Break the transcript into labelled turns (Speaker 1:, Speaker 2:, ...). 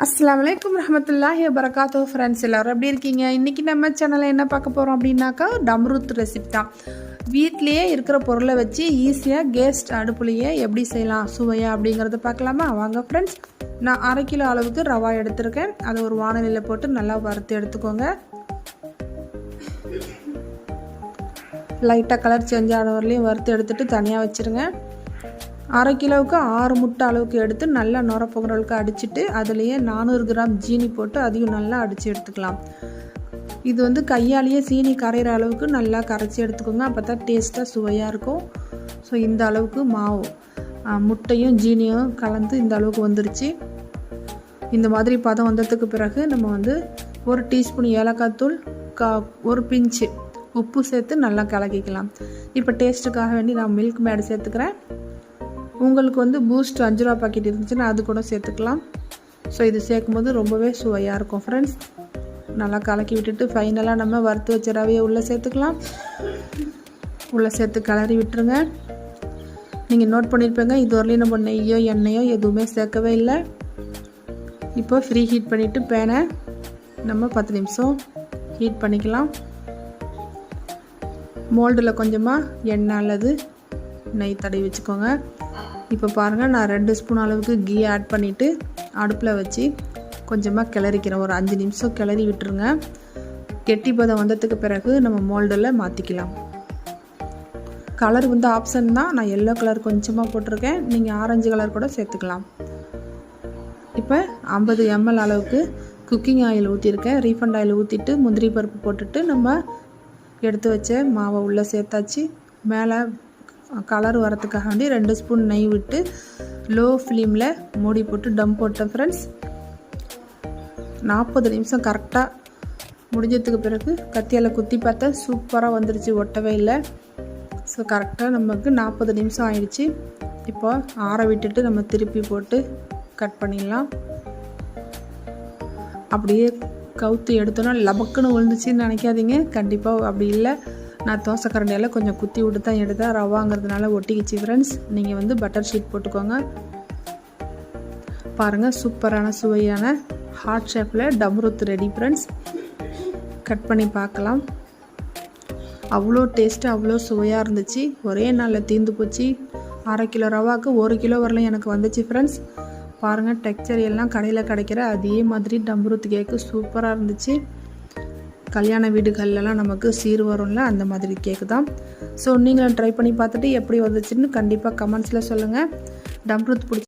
Speaker 1: அஸ்ஸலாமு அலைக்கும் ரஹ்மத்துல்லாஹி வபரகாத்துஹு. ஃப்ரெண்ட்ஸ் எல்லோரும் எப்படி இருக்கீங்க? இன்றைக்கி நம்ம சேனலில் என்ன பார்க்க போகிறோம் அப்படின்னாக்கா டம்ருத் ரெசிபி தான். வீட்லேயே இருக்கிற பொருளை வச்சு ஈஸியாக கேஸ்ட் அடுப்புலையே எப்படி செய்யலாம் சுவையாக அப்படிங்கிறத பார்க்கலாமா? வாங்க ஃப்ரெண்ட்ஸ். நான் 1/2 கிலோ அளவுக்கு ரவா எடுத்திருக்கேன். அதை ஒரு வானலியில் போட்டு நல்லா வறுத்து எடுத்துக்கோங்க. லைட்டாக கலர் சேஞ்ச் ஆன வரலையும் வறுத்து எடுத்துகிட்டு தனியாக வச்சுருங்க. 1/2 கிலோவுக்கு 6 முட்டை அளவுக்கு எடுத்து நல்லா நுர பொங்கலுக்கு அடிச்சுட்டு அதுலேயே 400 கிராம் ஜீனி போட்டு அதையும் நல்லா அடித்து எடுத்துக்கலாம். இது வந்து கையாலேயே சீனி கரைகிற அளவுக்கு நல்லா கரைச்சி எடுத்துக்கோங்க. அப்போ தான் டேஸ்ட்டாக சுவையாக இருக்கும். ஸோ இந்த அளவுக்கு மாவு முட்டையும் ஜீனியும் கலந்து இந்த அளவுக்கு வந்துருச்சு. இந்த மாதிரி பதம் வந்ததுக்கு பிறகு நம்ம வந்து 1 டீஸ்பூன் ஏலக்காய் தூள், 1 பிஞ்சு உப்பு சேர்த்து நல்லா கலக்கிக்கலாம். இப்போ டேஸ்ட்டுக்காக வேண்டி நான் மில்க் மேடு சேர்த்துக்கிறேன். உங்களுக்கு வந்து பூஸ்ட் 5 ரூபா பாக்கெட் இருந்துச்சுன்னா அது கூட சேர்த்துக்கலாம். ஸோ இது சேர்க்கும்போது ரொம்பவே சுவையாக இருக்கும் ஃப்ரெண்ட்ஸ். நல்லா கலக்கி விட்டுட்டு ஃபைனலாக நம்ம வறுத்து வச்ச ரவையை உள்ளே சேர்த்துக்கலாம். உள்ளே சேர்த்து கிளறி விட்டுருங்க. நீங்கள் நோட் பண்ணியிருப்பீங்க, இது வரலையும் நம்ம நெய்யோ எண்ணெயோ எதுவுமே சேர்க்கவே இல்லை. இப்போ ஃப்ரீ ஹீட் பண்ணிவிட்டு பேனை நம்ம 10 நிமிஷம் ஹீட் பண்ணிக்கலாம். மோல்டில் கொஞ்சமாக எண்ணெய் அல்லது நெய் தடவி வச்சுக்கோங்க. இப்போ பாருங்கள், நான் 2 ஸ்பூன் அளவுக்கு கீ ஆட் பண்ணிவிட்டு அடுப்பில் வச்சு கொஞ்சமாக கிளறிக்கிறேன். ஒரு 5 நிமிஷம் கிளறி விட்டுருங்க. கெட்டி பதம் வந்ததுக்கு பிறகு நம்ம மோல்டில் மாற்றிக்கலாம். கலர் வந்து ஆப்ஷன் தான். நான் எல்லோ கலர் கொஞ்சமாக போட்டிருக்கேன். நீங்கள் ஆரஞ்சு கலர் கூட சேர்த்துக்கலாம். இப்போ 50 ml அளவுக்கு குக்கிங் ஆயில் ஊற்றிருக்கேன். ரீஃபண்ட் ஆயில் ஊற்றிட்டு முந்திரி பருப்பு போட்டுட்டு நம்ம எடுத்து வச்ச மாவை உள்ளே சேர்த்தாச்சு. மேலே கலர் வரத்துக்காக வேண்டி 2 ஸ்பூன் நெய் விட்டு லோ ஃப்ளேமில் மூடி போட்டு டம் போட்டேன் ஃப்ரெண்ட்ஸ். 40 நிமிஷம் கரெக்டாக முடிஞ்சதுக்கு பிறகு கத்தியால் குத்தி பார்த்தேன். சூப்பராக வந்துருச்சு, ஒட்டவே இல்லை. ஸோ கரெக்டாக நமக்கு 40 நிமிஷம் ஆயிடுச்சு. இப்போ ஆற விட்டுட்டு நம்ம திருப்பி போட்டு கட் பண்ணிடலாம். அப்படியே கவுத்து எடுத்தோன்னா லபக்குன்னு விழுந்துச்சின்னு நினைக்காதீங்க. கண்டிப்பாக அப்படி இல்லை. நான் தோசை கரண்டியால் கொஞ்சம் குத்தி விட்டு தான் எடுத்தேன். ரவாங்கிறதுனால ஒட்டிக்கிச்சு ஃப்ரெண்ட்ஸ். நீங்கள் வந்து பட்டர் ஷீட் போட்டுக்கோங்க. பாருங்கள், சூப்பரான சுவையான ஹார்ட் ஷேப்பில் டம்ருத் ரெடி ஃப்ரெண்ட்ஸ். கட் பண்ணி பார்க்கலாம். அவ்வளோ டேஸ்ட்டு, அவ்வளோ சுவையாக இருந்துச்சு. ஒரே நாளில் தீர்ந்து போச்சு. 1/2 கிலோ ரவாவுக்கு 1 கிலோ வரலாம் எனக்கு வந்துச்சு ஃப்ரெண்ட்ஸ். பாருங்கள், டெக்ஸ்சர் எல்லாம் கடையில் கிடைக்கிற அதே மாதிரி டம்ருத் கேக்கு சூப்பராக இருந்துச்சு. கல்யாண வீடுகள்லாம் நமக்கு சீர் வரும்ல, அந்த மாதிரி கேக்கு தான். ஸோ நீங்களும் ட்ரை பண்ணி பார்த்துட்டு எப்படி வந்துச்சுன்னு கண்டிப்பாக கமெண்ட்ஸில் சொல்லுங்கள். டம்ருத் பிடிச்சி